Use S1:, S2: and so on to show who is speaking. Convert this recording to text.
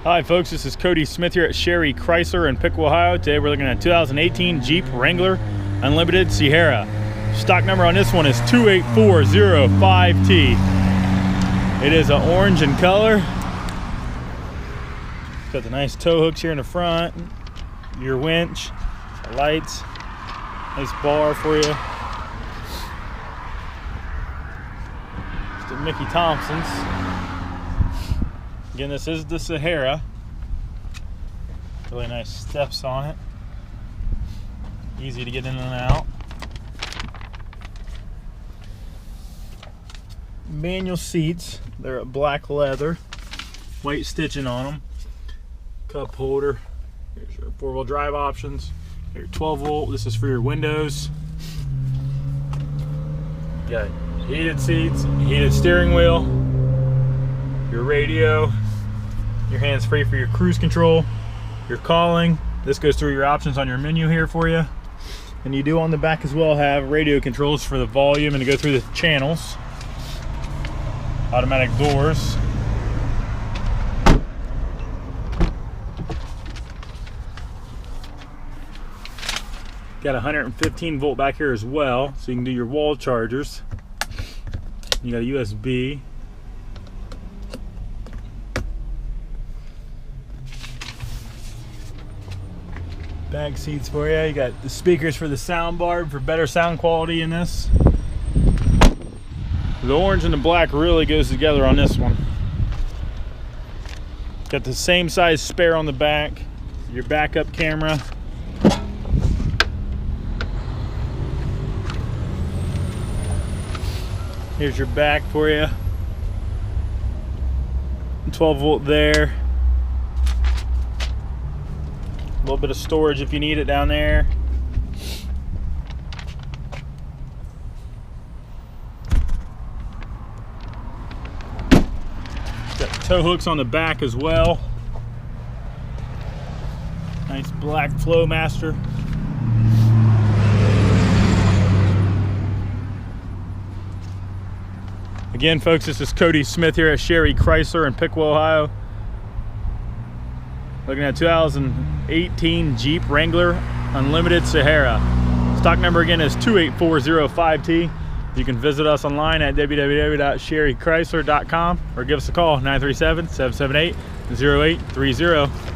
S1: Hi folks, this is Cody Smith here at Sherry Chrysler in Piqua, Ohio. Today we're looking at 2018 Jeep Wrangler Unlimited Sahara. Stock number on this one is 28405T. It is an orange in color. Got the nice tow hooks here in the front, your winch, lights, nice bar for you. It's the Mickey Thompson's. Again, this is the Sahara. Really nice steps on it. Easy to get in and out. Manual seats. They're black leather. White stitching on them. Cup holder. Here's your 4-wheel drive options. Your 12 volt. This is for your windows. Got heated seats, heated steering wheel, your radio, your hands free for your cruise control, your calling. This goes through your options on your menu here for you. And you do on the back as well have radio controls for the volume and to go through the channels. Automatic doors. Got 115 volt back here as well, so you can do your wall chargers. You got a USB. Bag seats for you. You got the speakers for the sound bar for better sound quality in this. The orange and the black really goes together on this one. Got the same size spare on the back. Your backup camera. Here's your back for you. 12 volt there. A little bit of storage if you need it down there. Got tow hooks on the back as well. Nice black Flowmaster. Again, folks, this is Cody Smith here at Sherry Chrysler in Piqua, Ohio. Looking at 2018 Jeep Wrangler Unlimited Sahara. Stock number again is 28405T. You can visit us online at www.sherrychrysler.com or give us a call, 937-778-0830.